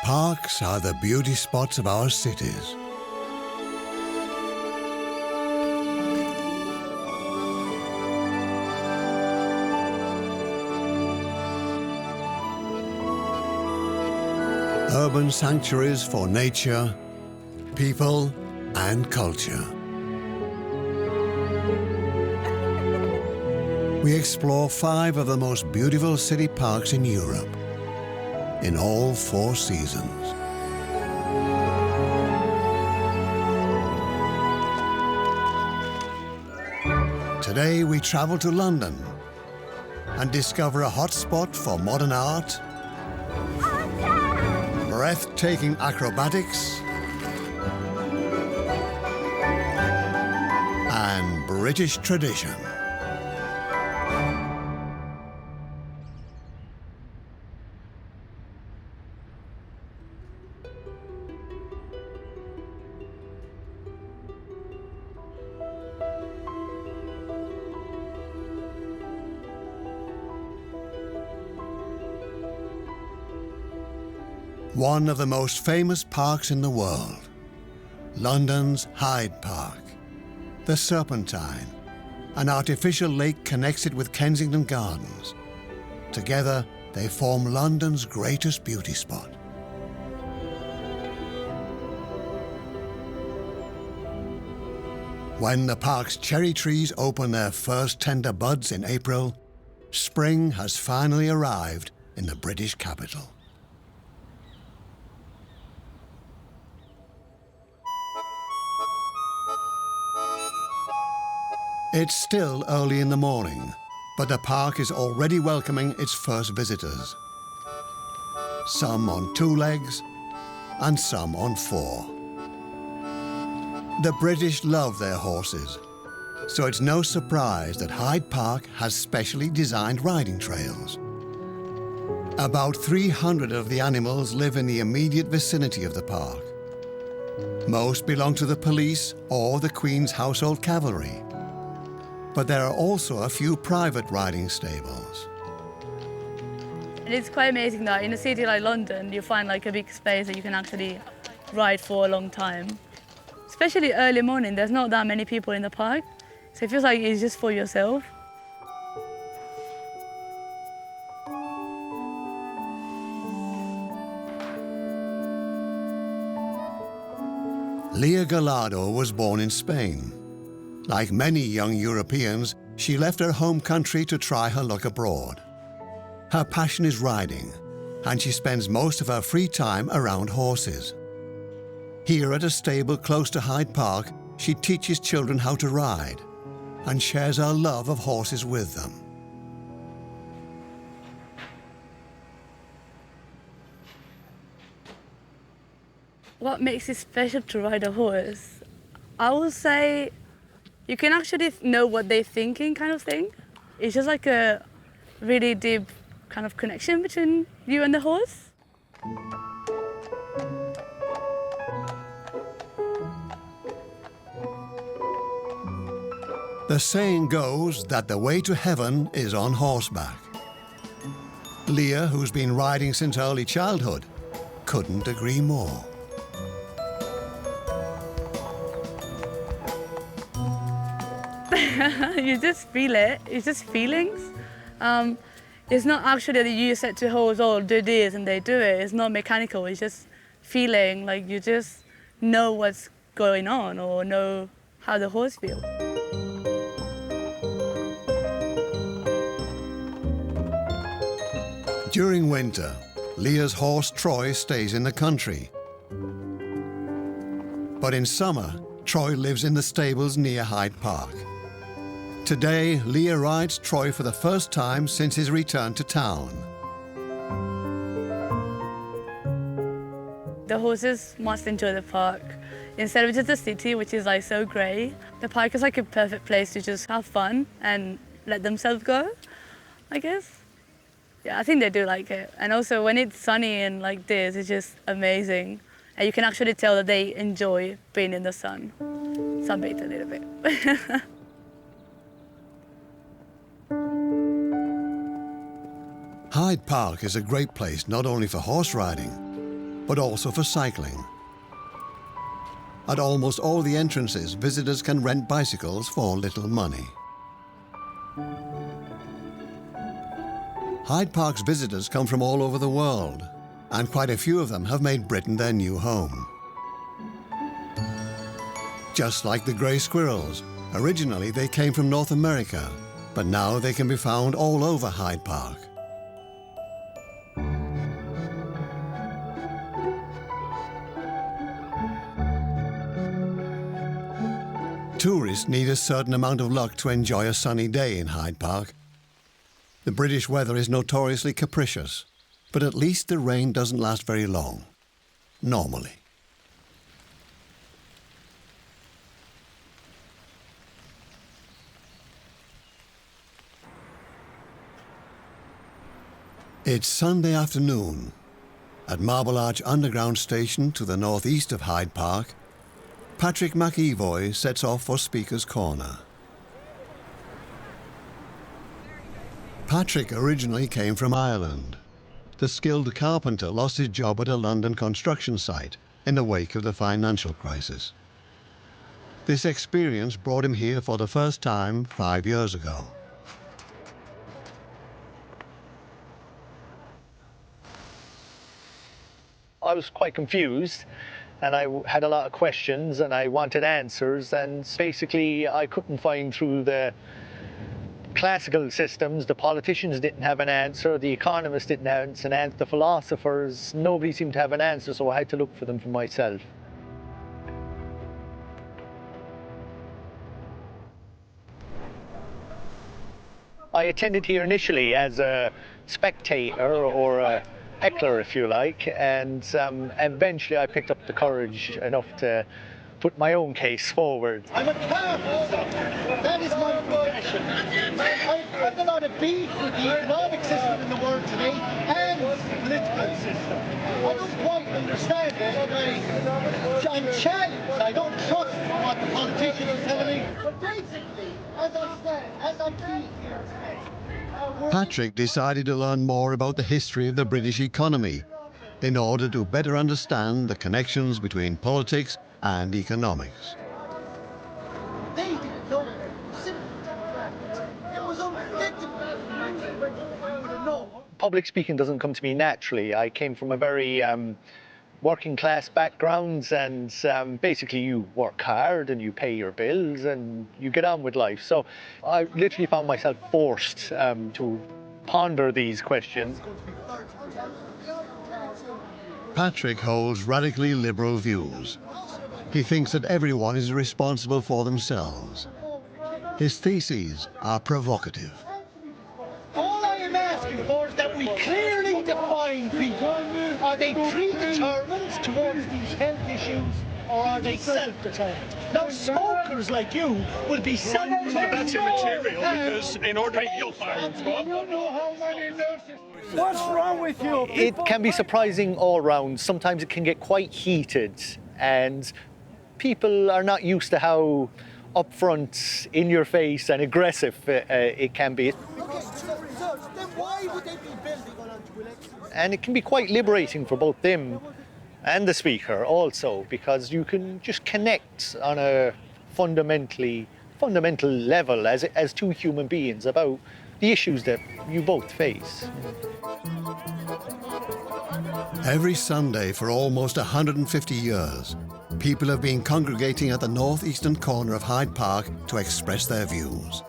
Parks are the beauty spots of our cities. Urban sanctuaries for nature, people, and culture. We explore 5 of the most beautiful city parks in Europe, in all 4 seasons. Today we travel to London and discover a hotspot for modern art, breathtaking acrobatics, and British tradition. One of the most famous parks in the world, London's Hyde Park. The Serpentine, an artificial lake, connects it with Kensington Gardens. Together, they form London's greatest beauty spot. When the park's cherry trees open their first tender buds in April, spring has finally arrived in the British capital. It's still early in the morning, but the park is already welcoming its first visitors. Some on 2 legs and some on 4. The British love their horses, so it's no surprise that Hyde Park has specially designed riding trails. About 300 of the animals live in the immediate vicinity of the park. Most belong to the police or the Queen's household cavalry. But there are also a few private riding stables. And it's quite amazing that in a city like London, you find like a big space that you can actually ride for a long time. Especially early morning, there's not that many people in the park, so it feels like it's just for yourself. Leah Gallardo was born in Spain. Like many young Europeans, she left her home country to try her luck abroad. Her passion is riding, and she spends most of her free time around horses. Here at a stable close to Hyde Park, she teaches children how to ride and shares her love of horses with them. What makes it special to ride a horse? I would say you can actually know what they're thinking, kind of thing. It's just like a really deep kind of connection between you and the horse. The saying goes that the way to heaven is on horseback. Leah, who's been riding since early childhood, couldn't agree more. You just feel it. It's just feelings. It's not actually that you set to horse, oh, do this and they do it. It's not mechanical. It's just feeling, like you just know what's going on or know how the horse feels. During winter, Leah's horse Troy stays in the country. But in summer, Troy lives in the stables near Hyde Park. Today, Leah rides Troy for the first time since his return to town. The horses must enjoy the park. Instead of just the city, which is like so grey, the park is like a perfect place to just have fun and let themselves go, I guess. Yeah, I think they do like it. And also when it's sunny and like this, it's just amazing. And you can actually tell that they enjoy being in the sun. Sunbathe a little bit. Hyde Park is a great place not only for horse riding, but also for cycling. At almost all the entrances, visitors can rent bicycles for little money. Hyde Park's visitors come from all over the world, and quite a few of them have made Britain their new home. Just like the grey squirrels, originally they came from North America, but now they can be found all over Hyde Park. Tourists need a certain amount of luck to enjoy a sunny day in Hyde Park. The British weather is notoriously capricious, but at least the rain doesn't last very long, normally. It's Sunday afternoon. At Marble Arch Underground Station to the northeast of Hyde Park, Patrick McEvoy sets off for Speaker's Corner. Patrick originally came from Ireland. The skilled carpenter lost his job at a London construction site in the wake of the financial crisis. This experience brought him here for the first time 5 years ago. I was quite confused, and I had a lot of questions and I wanted answers, and basically I couldn't find through the classical systems. The politicians didn't have an answer, the economists didn't have an answer, the philosophers, nobody seemed to have an answer, so I had to look for them for myself. I attended here initially as a spectator or a heckler, if you like, and eventually I picked up the courage enough to put my own case forward. I'm a carpenter. That is my profession. I've a lot of beef with the economic system in the world today and the political system. I don't quite understand it. I'm challenged. I don't trust what the politicians are telling me. But basically, as I stand, as I be here today, Patrick decided to learn more about the history of the British economy in order to better understand the connections between politics and economics. they didn't know. Simple. It was unthinkable. You would have known. Public speaking doesn't come to me naturally. I came from a very working class background, and basically you work hard and you pay your bills and you get on with life. So I literally found myself forced to ponder these questions. Patrick holds radically liberal views. He thinks that everyone is responsible for themselves. His theses are provocative. All I am asking for is that we clearly define people. Are they predetermined towards these health issues, or are they self-determined? Now, smokers like you will be self-determined. That's immaterial, because in order to you'll find What's wrong with you? It can be surprising all round. Sometimes it can get quite heated, and people are not used to how upfront, in your face and aggressive it can be. Okay, so then why would they be building onto elections? And it can be quite liberating for both them and the speaker also, because you can just connect on a fundamental level as two human beings about the issues that you both face. Every Sunday for almost 150 years, people have been congregating at the northeastern corner of Hyde Park to express their views.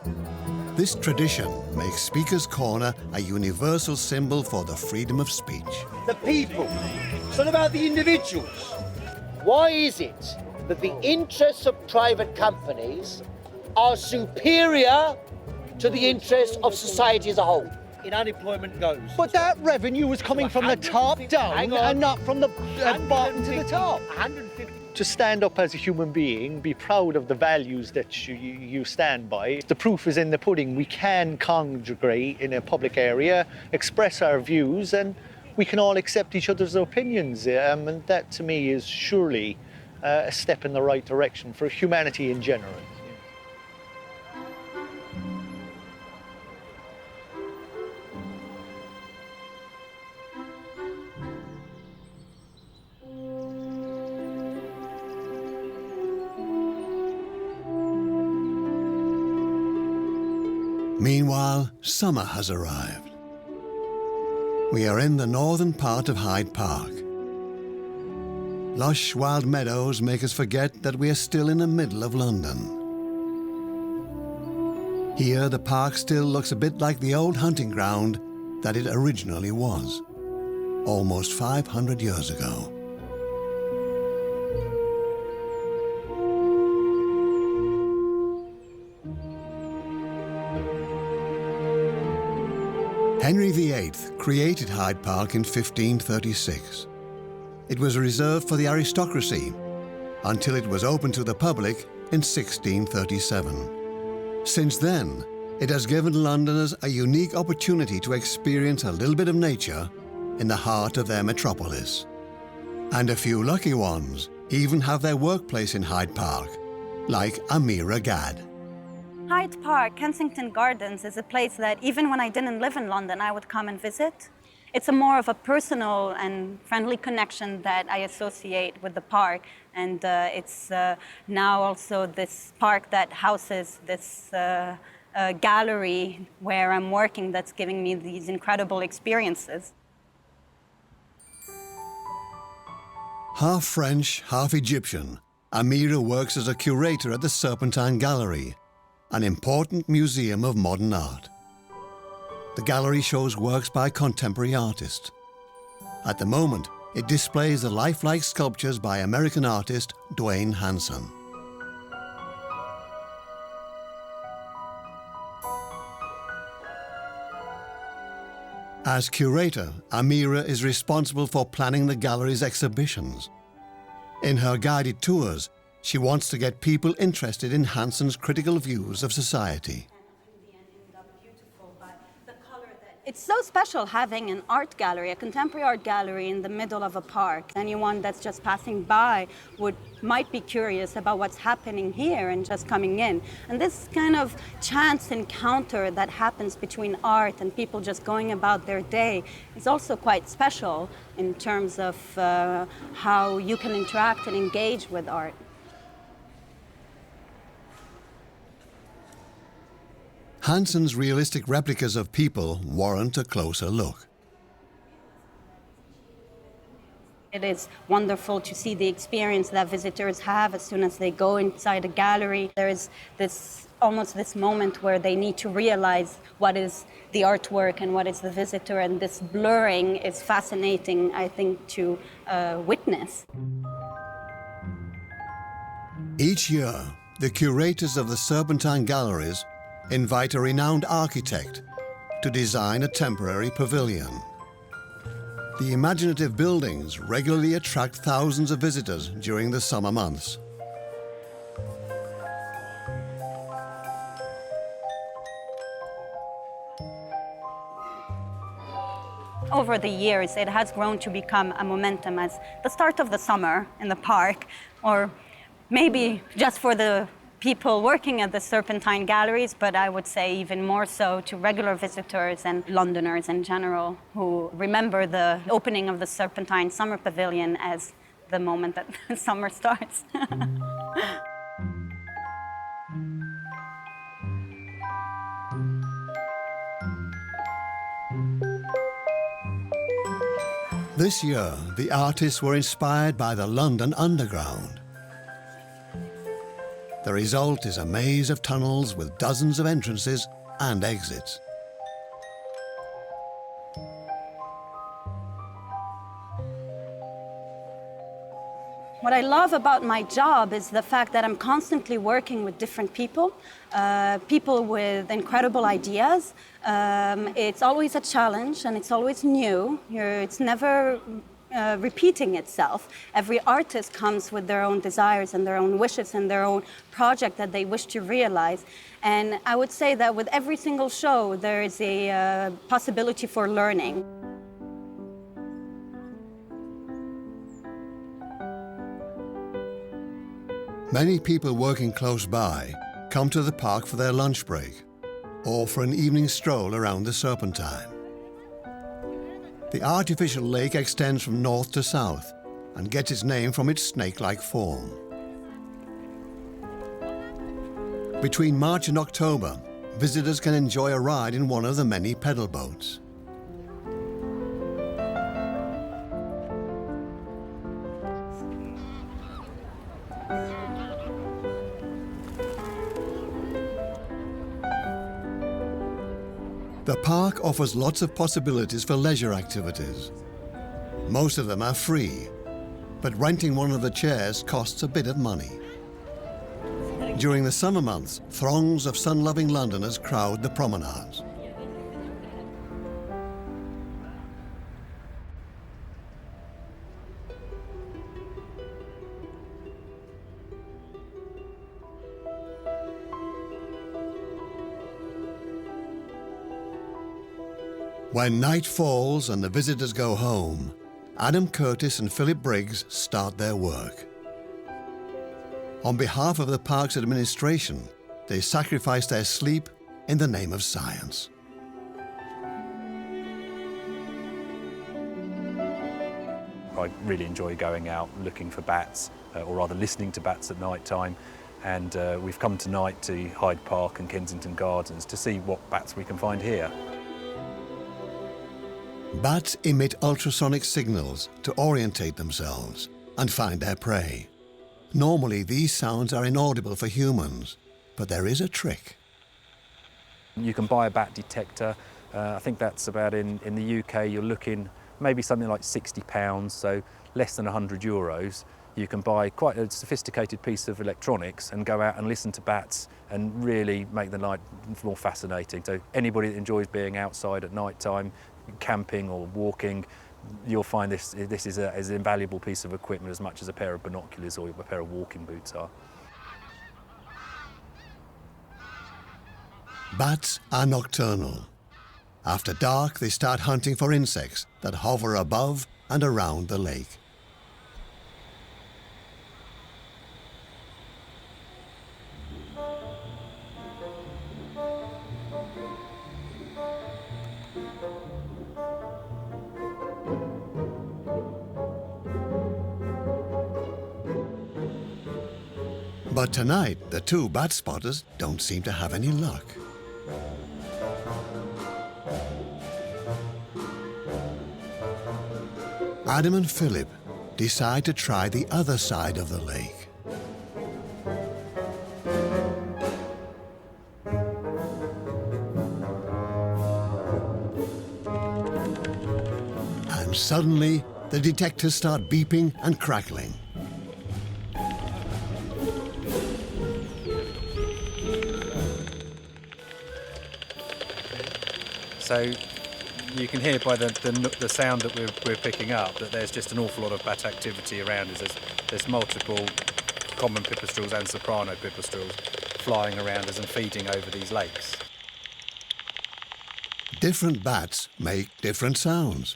This tradition makes Speaker's Corner a universal symbol for the freedom of speech. The people. It's not about the individuals. Why is it that the interests of private companies are superior to the interests of society as a whole? In unemployment goes. But that revenue is coming from the top down and not from the bottom to the top. 150. To stand up as a human being, be proud of the values that you stand by. The proof is in the pudding. We can congregate in a public area, express our views, and we can all accept each other's opinions. And that, to me, is surely a step in the right direction for humanity in general. Meanwhile, summer has arrived. We are in the northern part of Hyde Park. Lush wild meadows make us forget that we are still in the middle of London. Here, the park still looks a bit like the old hunting ground that it originally was, almost 500 years ago. Henry VIII created Hyde Park in 1536. It was reserved for the aristocracy until it was opened to the public in 1637. Since then, it has given Londoners a unique opportunity to experience a little bit of nature in the heart of their metropolis. And a few lucky ones even have their workplace in Hyde Park, like Amira Gad. Hyde Park, Kensington Gardens is a place that even when I didn't live in London, I would come and visit. It's a more of a personal and friendly connection that I associate with the park. And it's now also this park that houses this gallery where I'm working that's giving me these incredible experiences. Half French, half Egyptian, Amira works as a curator at the Serpentine Gallery, an important museum of modern art. The gallery shows works by contemporary artists. At the moment, it displays the lifelike sculptures by American artist Dwayne Hanson. As curator, Amira is responsible for planning the gallery's exhibitions. In her guided tours, she wants to get people interested in Hanson's critical views of society. It's so special having an art gallery, a contemporary art gallery in the middle of a park. Anyone that's just passing by might be curious about what's happening here and just coming in. And this kind of chance encounter that happens between art and people just going about their day is also quite special in terms of how you can interact and engage with art. Hanson's realistic replicas of people warrant a closer look. It is wonderful to see the experience that visitors have as soon as they go inside a gallery. There is almost this moment where they need to realize what is the artwork and what is the visitor, and this blurring is fascinating, I think, to witness. Each year, the curators of the Serpentine Galleries invite a renowned architect to design a temporary pavilion. The imaginative buildings regularly attract thousands of visitors during the summer months. Over the years, it has grown to become a momentum as the start of the summer in the park, or maybe just for the people working at the Serpentine Galleries, but I would say even more so to regular visitors and Londoners in general who remember the opening of the Serpentine Summer Pavilion as the moment that summer starts. This year, the artists were inspired by the London Underground. The result is a maze of tunnels with dozens of entrances and exits. What I love about my job is the fact that I'm constantly working with different people, people with incredible ideas. It's always a challenge and it's always new. It's never repeating itself. Every artist comes with their own desires and their own wishes and their own project that they wish to realize. And I would say that with every single show, there is a possibility for learning. Many people working close by come to the park for their lunch break or for an evening stroll around the Serpentine. The artificial lake extends from north to south and gets its name from its snake-like form. Between March and October, visitors can enjoy a ride in one of the many pedal boats. The park offers lots of possibilities for leisure activities. Most of them are free, but renting one of the chairs costs a bit of money. During the summer months, throngs of sun-loving Londoners crowd the promenades. When night falls and the visitors go home, Adam Curtis and Philip Briggs start their work. On behalf of the park's administration, they sacrifice their sleep in the name of science. I really enjoy going out looking for bats, or rather listening to bats at night time. And we've come tonight to Hyde Park and Kensington Gardens to see what bats we can find here. Bats emit ultrasonic signals to orientate themselves and find their prey. Normally, these sounds are inaudible for humans, but there is a trick. You can buy a bat detector. I think that's about, in the UK, you're looking maybe something like £60, so less than €100. You can buy quite a sophisticated piece of electronics and go out and listen to bats and really make the night more fascinating. So anybody that enjoys being outside at night time, camping or walking, you'll find this is an invaluable piece of equipment as much as a pair of binoculars or a pair of walking boots are. Bats are nocturnal. After dark, they start hunting for insects that hover above and around the lake. But tonight, the two bat spotters don't seem to have any luck. Adam and Philip decide to try the other side of the lake. And suddenly, the detectors start beeping and crackling. So you can hear by the sound that we're picking up that there's just an awful lot of bat activity around us. There's multiple common pipistrelles and soprano pipistrelles flying around us and feeding over these lakes. Different bats make different sounds.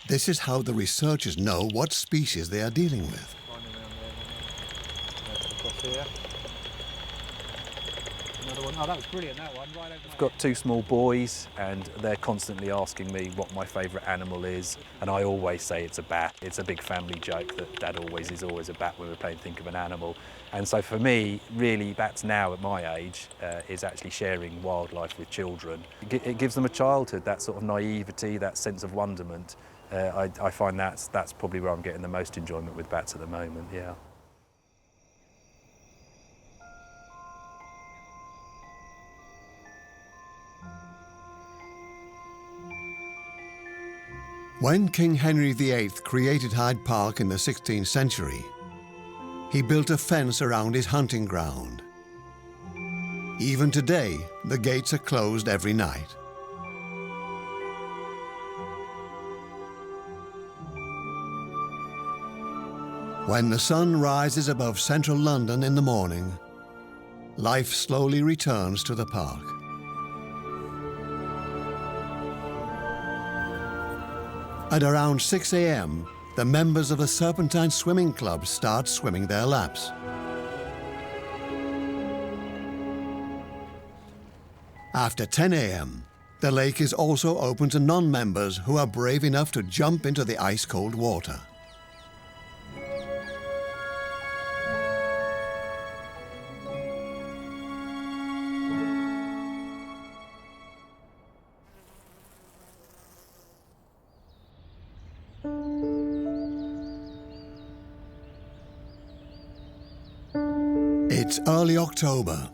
This is how the researchers know what species they are dealing with. Oh, that was brilliant, that one. Right over I've got two small boys and they're constantly asking me what my favourite animal is, and I always say it's a bat. It's a big family joke that Dad is always a bat when we're playing Think of an Animal. And so for me, really, bats now at my age is actually sharing wildlife with children. It gives them a childhood, that sort of naivety, that sense of wonderment. I find that's probably where I'm getting the most enjoyment with bats at the moment, yeah. When King Henry VIII created Hyde Park in the 16th century, he built a fence around his hunting ground. Even today, the gates are closed every night. When the sun rises above central London in the morning, life slowly returns to the park. At around 6 a.m., the members of the Serpentine swimming club start swimming their laps. After 10 a.m., the lake is also open to non-members who are brave enough to jump into the ice-cold water. It's early October,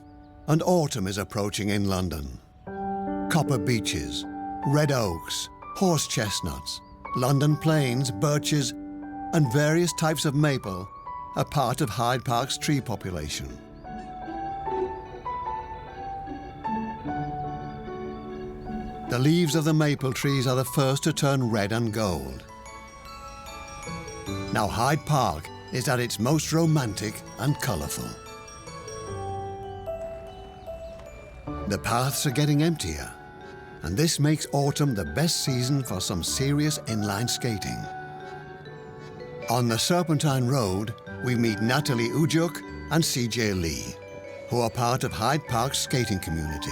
and autumn is approaching in London. Copper beeches, red oaks, horse chestnuts, London planes, birches, and various types of maple are part of Hyde Park's tree population. The leaves of the maple trees are the first to turn red and gold. Now Hyde Park is at its most romantic and colourful. The paths are getting emptier, and this makes autumn the best season for some serious inline skating. On the Serpentine Road, we meet Natalie Ujuk and CJ Lee, who are part of Hyde Park's skating community.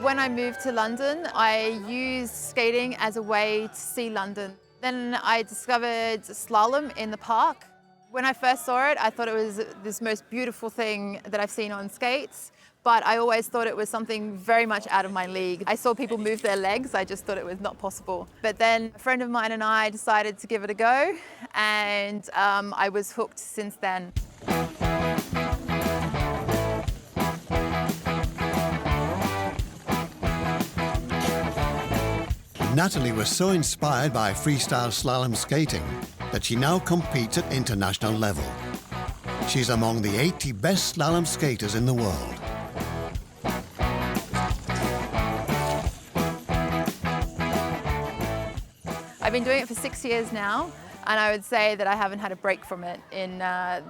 When I moved to London, I used skating as a way to see London. Then I discovered slalom in the park. When I first saw it, I thought it was this most beautiful thing that I've seen on skates, but I always thought it was something very much out of my league. I saw people move their legs, I just thought it was not possible. But then a friend of mine and I decided to give it a go, and I was hooked since then. Natalie was so inspired by freestyle slalom skating that she now competes at international level. She's among the 80 best slalom skaters in the world. I've been doing it for 6 years now, and I would say that I haven't had a break from it in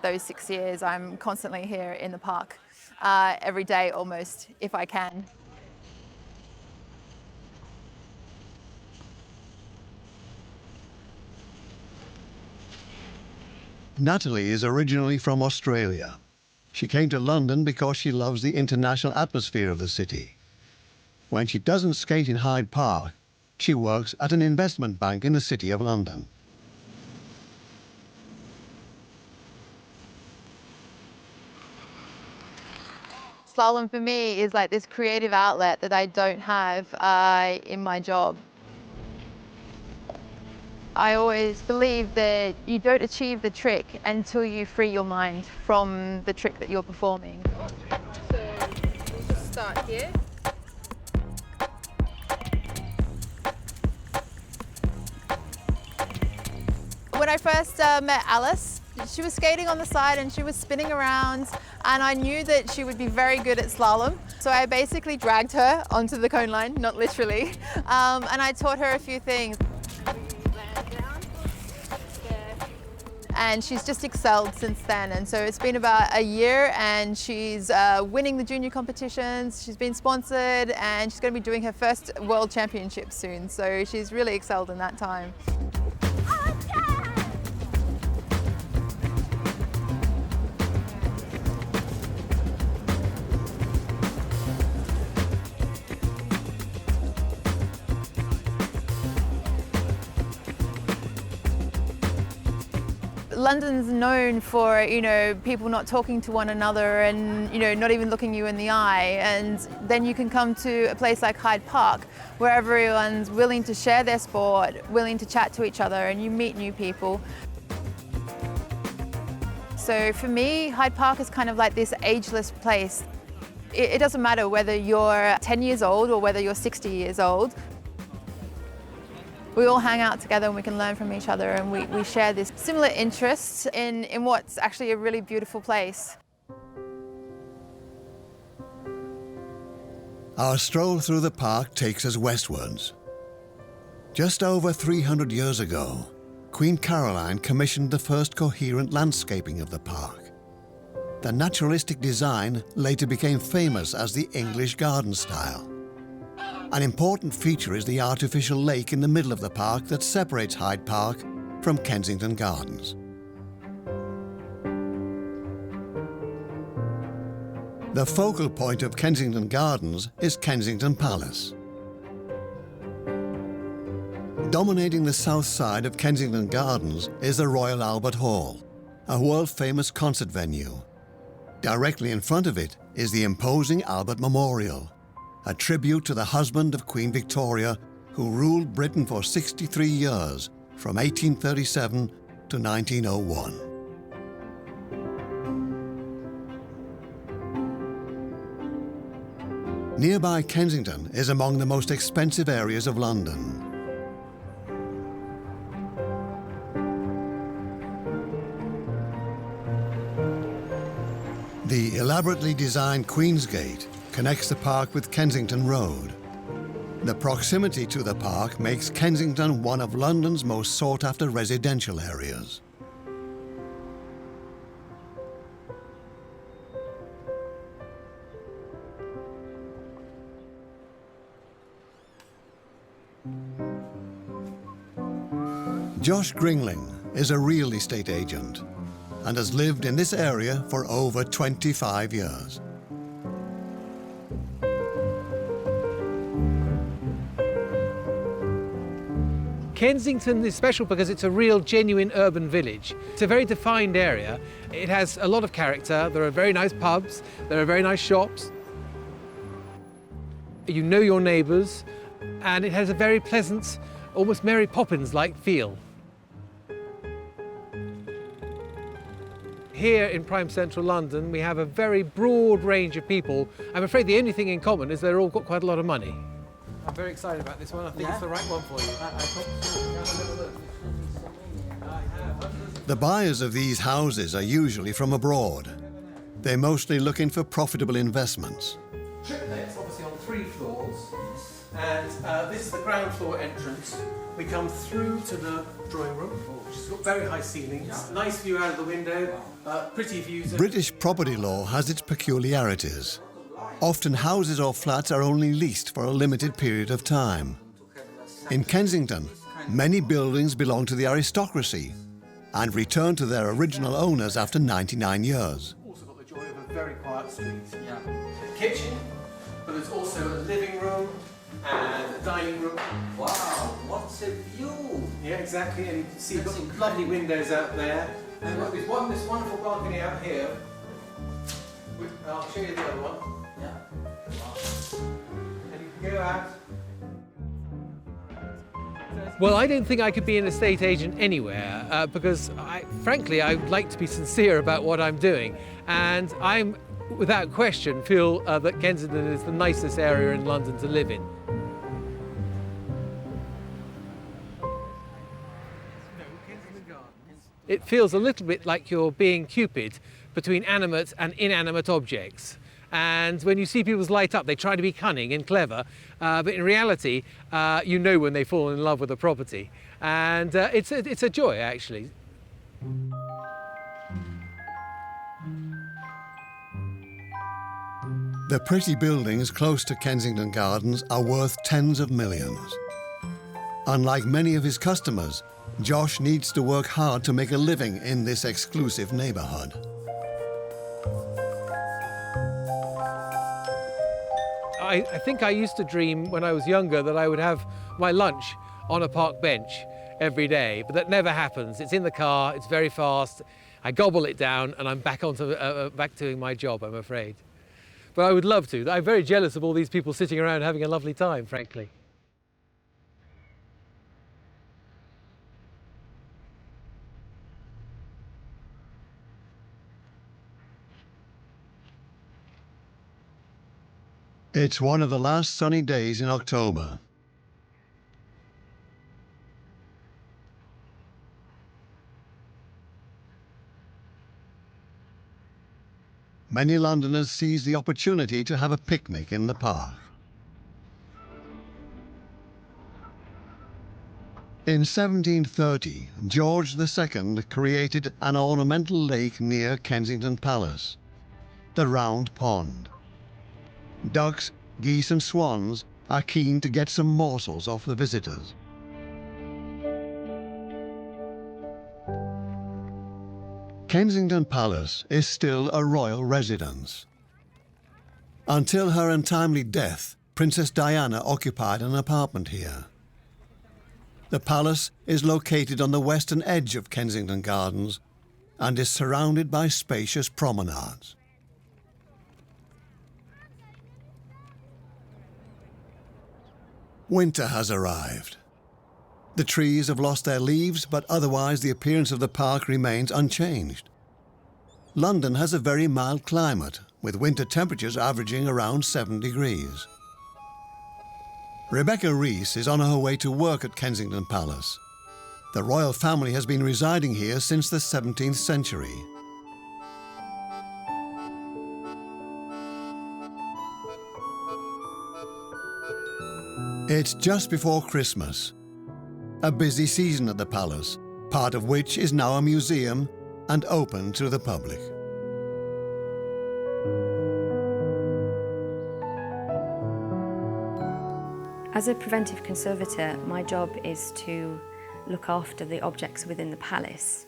those 6 years. I'm constantly here in the park, every day almost, if I can. Natalie is originally from Australia. She came to London because she loves the international atmosphere of the city. When she doesn't skate in Hyde Park, she works at an investment bank in the City of London. Slalom for me is like this creative outlet that I don't have in my job. I always believe that you don't achieve the trick until you free your mind from the trick that you're performing. So we'll just start here. When I first met Alice, she was skating on the side and she was spinning around, and I knew that she would be very good at slalom. So I basically dragged her onto the cone line, not literally, and I taught her a few things. And she's just excelled since then. And so it's been about a year, and she's winning the junior competitions. She's been sponsored, and she's going to be doing her first world championship soon. So she's really excelled in that time. London's known for, people not talking to one another and, not even looking you in the eye. And then you can come to a place like Hyde Park where everyone's willing to share their sport, willing to chat to each other, and you meet new people. So for me, Hyde Park is kind of like this ageless place. It doesn't matter whether you're 10 years old or whether you're 60 years old. We all hang out together and we can learn from each other, and we share this similar interest in what's actually a really beautiful place. Our stroll through the park takes us westwards. Just over 300 years ago, Queen Caroline commissioned the first coherent landscaping of the park. The naturalistic design later became famous as the English garden style. An important feature is the artificial lake in the middle of the park that separates Hyde Park from Kensington Gardens. The focal point of Kensington Gardens is Kensington Palace. Dominating the south side of Kensington Gardens is the Royal Albert Hall, a world-famous concert venue. Directly in front of it is the imposing Albert Memorial, a tribute to the husband of Queen Victoria, who ruled Britain for 63 years, from 1837 to 1901. Nearby Kensington is among the most expensive areas of London. The elaborately designed Queen's Gate connects the park with Kensington Road. The proximity to the park makes Kensington one of London's most sought-after residential areas. Josh Gringling is a real estate agent and has lived in this area for over 25 years. Kensington is special because it's a real, genuine urban village. It's a very defined area. It has a lot of character. There are very nice pubs. There are very nice shops. You know your neighbours, and it has a very pleasant, almost Mary Poppins-like feel. Here in prime central London, we have a very broad range of people. I'm afraid the only thing in common is they're all got quite a lot of money. I'm very excited about this one. I think it's the right one for you. The buyers of these houses are usually from abroad. They're mostly looking for profitable investments. Triplets, obviously on 3 floors, and this is the ground floor entrance. We come through to the drawing room, which has got very high ceilings, nice view out of the window, pretty views. British property law has its peculiarities. Often houses or flats are only leased for a limited period of time. In Kensington, many buildings belong to the aristocracy and return to their original owners after 99 years. Also got the joy of a very quiet street. Kitchen, but there's also a living room and a dining room. Wow, what's a view! Yeah, exactly, and you can see you've got some lovely windows out there. And we've got this wonderful balcony out here. I'll show you the other one. And you can go out. Well, I don't think I could be an estate agent anywhere because, frankly, I would like to be sincere about what I'm doing. And I'm, without question, feel that Kensington is the nicest area in London to live in. It feels a little bit like you're being Cupid between animate and inanimate objects. And when you see people light up, they try to be cunning and clever, but in reality, you know when they fall in love with a property. And it's a joy, actually. The pretty buildings close to Kensington Gardens are worth tens of millions. Unlike many of his customers, Josh needs to work hard to make a living in this exclusive neighborhood. I think I used to dream when I was younger that I would have my lunch on a park bench every day, but that never happens. It's in the car, it's very fast, I gobble it down and I'm back doing my job, I'm afraid. But I would love to. I'm very jealous of all these people sitting around having a lovely time, frankly. It's one of the last sunny days in October. Many Londoners seize the opportunity to have a picnic in the park. In 1730, George II created an ornamental lake near Kensington Palace, the Round Pond. Ducks, geese and swans are keen to get some morsels off the visitors. Kensington Palace is still a royal residence. Until her untimely death, Princess Diana occupied an apartment here. The palace is located on the western edge of Kensington Gardens and is surrounded by spacious promenades. Winter has arrived. The trees have lost their leaves, but otherwise the appearance of the park remains unchanged. London has a very mild climate, with winter temperatures averaging around 7 degrees. Rebecca Rees is on her way to work at Kensington Palace. The royal family has been residing here since the 17th century. It's just before Christmas, a busy season at the palace, part of which is now a museum and open to the public. As a preventive conservator, my job is to look after the objects within the palace.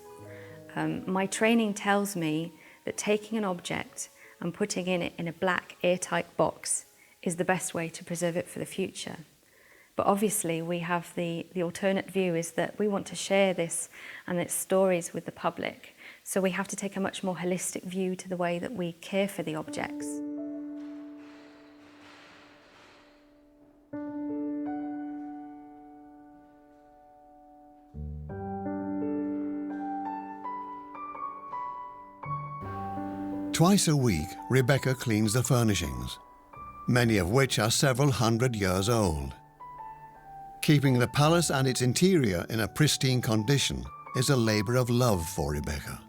My training tells me that taking an object and putting it in a black airtight box is the best way to preserve it for the future. But obviously we have the alternate view is that we want to share this and its stories with the public. So we have to take a much more holistic view to the way that we care for the objects. Twice a week, Rebecca cleans the furnishings, many of which are several hundred years old. Keeping the palace and its interior in a pristine condition is a labour of love for Rebecca.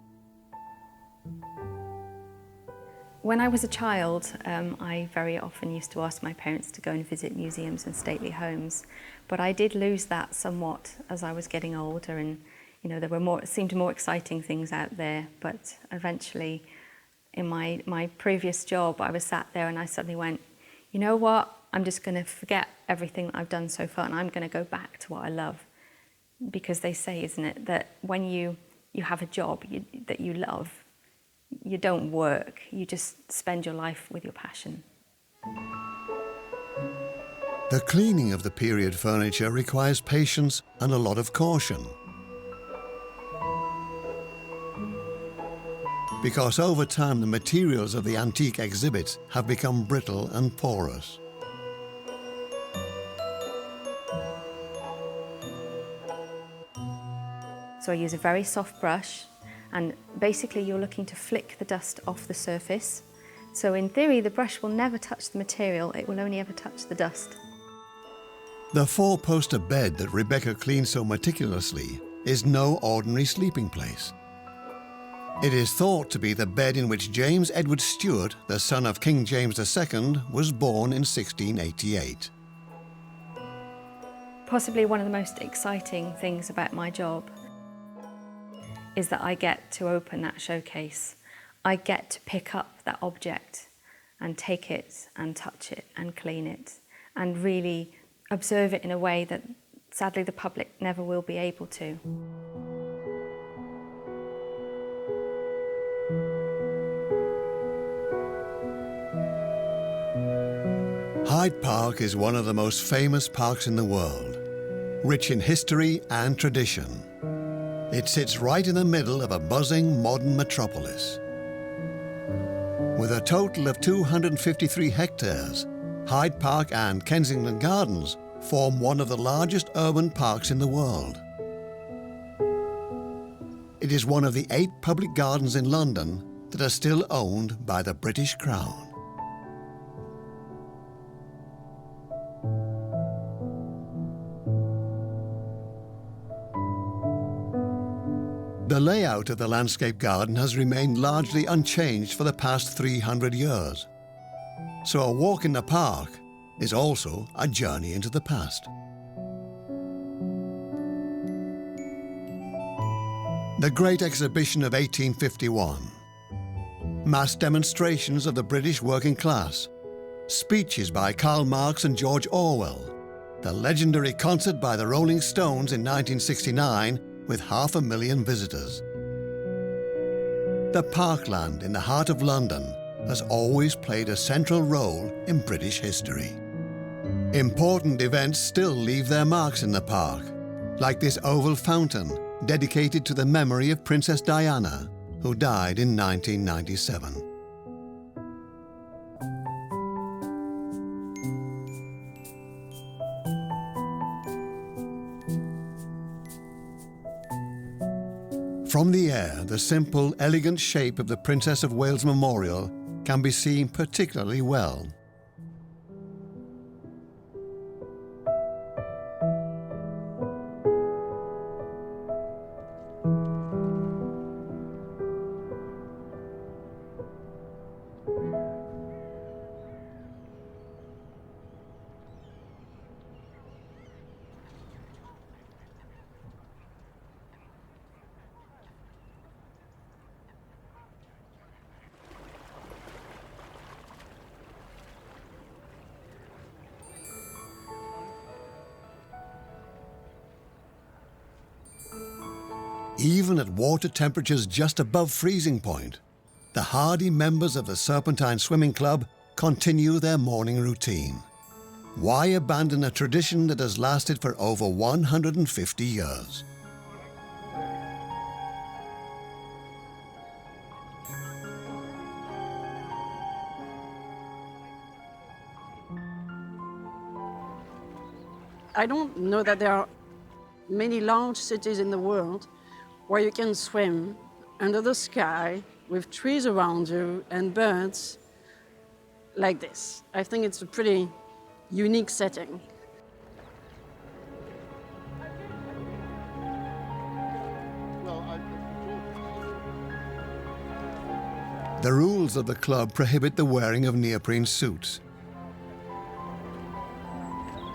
When I was a child, I very often used to ask my parents to go and visit museums and stately homes, but I did lose that somewhat as I was getting older, and there seemed more exciting things out there. But eventually, in my previous job, I was sat there and I suddenly went, you know what? I'm just going to forget everything that I've done so far, and I'm going to go back to what I love. Because they say, isn't it, that when you have a job that you love, you don't work, you just spend your life with your passion. The cleaning of the period furniture requires patience and a lot of caution. Because over time the materials of the antique exhibits have become brittle and porous. So I use a very soft brush, and basically you're looking to flick the dust off the surface. So in theory, the brush will never touch the material, it will only ever touch the dust. The four-poster bed that Rebecca cleans so meticulously is no ordinary sleeping place. It is thought to be the bed in which James Edward Stuart, the son of King James II, was born in 1688. Possibly one of the most exciting things about my job is that I get to open that showcase. I get to pick up that object and take it and touch it and clean it and really observe it in a way that sadly the public never will be able to. Hyde Park is one of the most famous parks in the world, rich in history and tradition. It sits right in the middle of a buzzing modern metropolis. With a total of 253 hectares, Hyde Park and Kensington Gardens form one of the largest urban parks in the world. It is one of the 8 public gardens in London that are still owned by the British Crown. The layout of the landscape garden has remained largely unchanged for the past 300 years. So a walk in the park is also a journey into the past. The Great Exhibition of 1851. Mass demonstrations of the British working class. Speeches by Karl Marx and George Orwell. The legendary concert by the Rolling Stones in 1969 with 500,000 visitors. The parkland in the heart of London has always played a central role in British history. Important events still leave their marks in the park, like this oval fountain dedicated to the memory of Princess Diana, who died in 1997. From the air, the simple, elegant shape of the Princess of Wales Memorial can be seen particularly well. Even at water temperatures just above freezing point, the hardy members of the Serpentine Swimming Club continue their morning routine. Why abandon a tradition that has lasted for over 150 years? I don't know that there are many large cities in the world where you can swim under the sky with trees around you and birds like this. I think it's a pretty unique setting. The rules of the club prohibit the wearing of neoprene suits.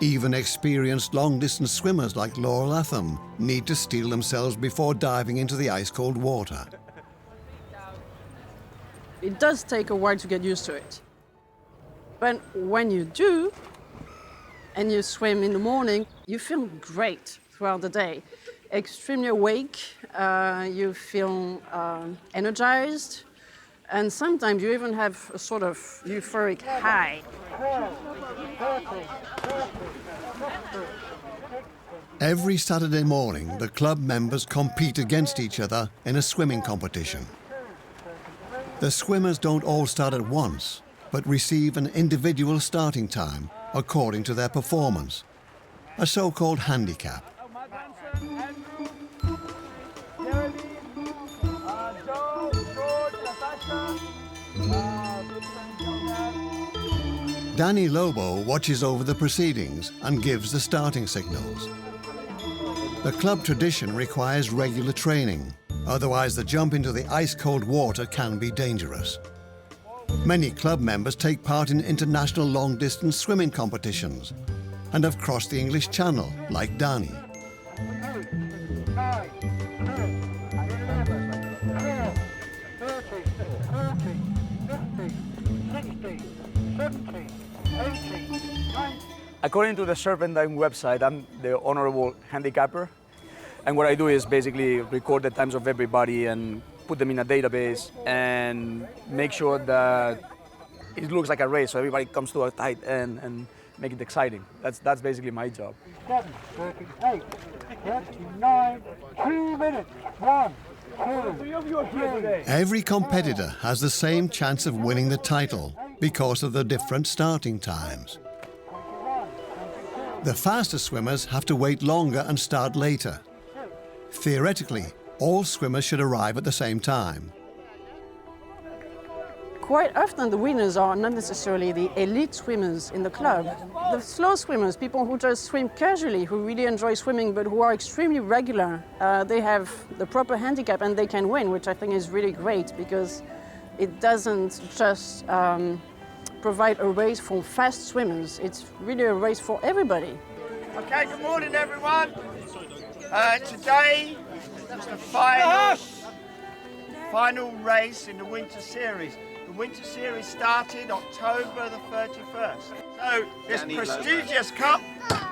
Even experienced long-distance swimmers like Laurel Atham need to steel themselves before diving into the ice-cold water. It does take a while to get used to it. But when you do, and you swim in the morning, you feel great throughout the day. Extremely awake, you feel energized, and sometimes you even have a sort of euphoric high. Every Saturday morning, the club members compete against each other in a swimming competition. The swimmers don't all start at once, but receive an individual starting time according to their performance, a so-called handicap. Danny Lobo watches over the proceedings and gives the starting signals. The club tradition requires regular training, otherwise the jump into the ice-cold water can be dangerous. Many club members take part in international long-distance swimming competitions and have crossed the English Channel, like Danny. According to the Serpentine website, I'm the honorable handicapper. And what I do is basically record the times of everybody and put them in a database and make sure that it looks like a race, so everybody comes to a tight end and make it exciting. That's basically my job. 7, 38, 39, 2 minutes, 1, 2, 3. Every competitor has the same chance of winning the title because of the different starting times. The fastest swimmers have to wait longer and start later. Theoretically, all swimmers should arrive at the same time. Quite often the winners are not necessarily the elite swimmers in the club. The slow swimmers, people who just swim casually, who really enjoy swimming but who are extremely regular, they have the proper handicap and they can win, which I think is really great because it doesn't just provide a race for fast swimmers, it's really a race for everybody. Okay, good morning everyone. Today is the final race in the winter series. The winter series started October the 31st. So this prestigious cup,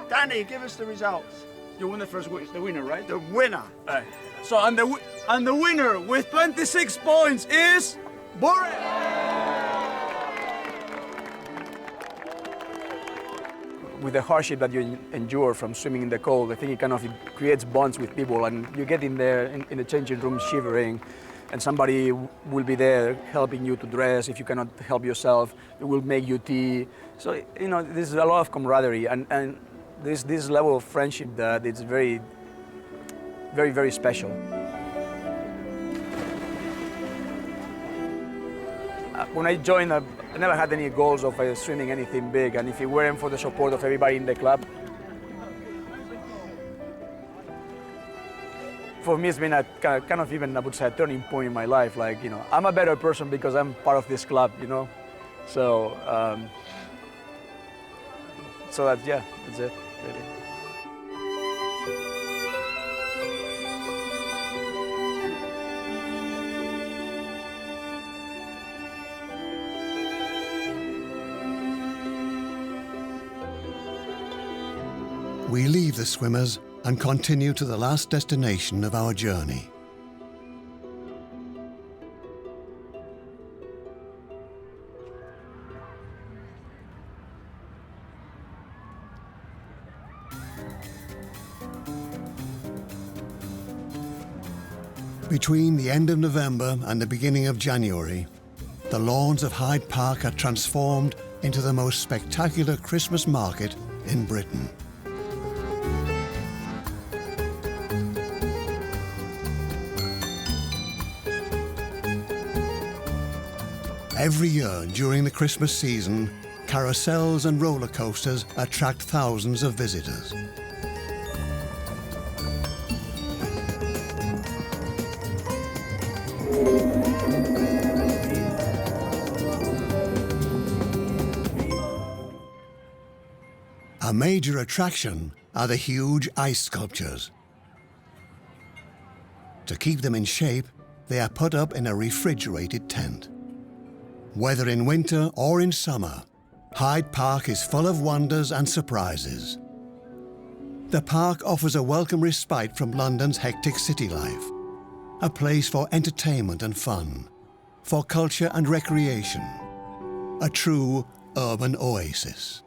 Danny, give us the results. You won the winner, right? The winner. Right. So and the winner with 26 points is Boris. With the hardship that you endure from swimming in the cold, I think it creates bonds with people, and you get in there in the changing room shivering, and somebody will be there helping you to dress. If you cannot help yourself, they will make you tea. So, you know, there's a lot of camaraderie, and there's this level of friendship that it's very, very, very special. When I joined, I never had any goals of swimming anything big, and if it weren't for the support of everybody in the club, for me it's been a kind of even, I would say, a turning point in my life. Like, you know, I'm a better person because I'm part of this club, you know? So, that's it, really. We leave the swimmers and continue to the last destination of our journey. Between the end of November and the beginning of January, the lawns of Hyde Park are transformed into the most spectacular Christmas market in Britain. Every year during the Christmas season, carousels and roller coasters attract thousands of visitors. A major attraction are the huge ice sculptures. To keep them in shape, they are put up in a refrigerated tent. Whether in winter or in summer, Hyde Park is full of wonders and surprises. The park offers a welcome respite from London's hectic city life, a place for entertainment and fun, for culture and recreation, a true urban oasis.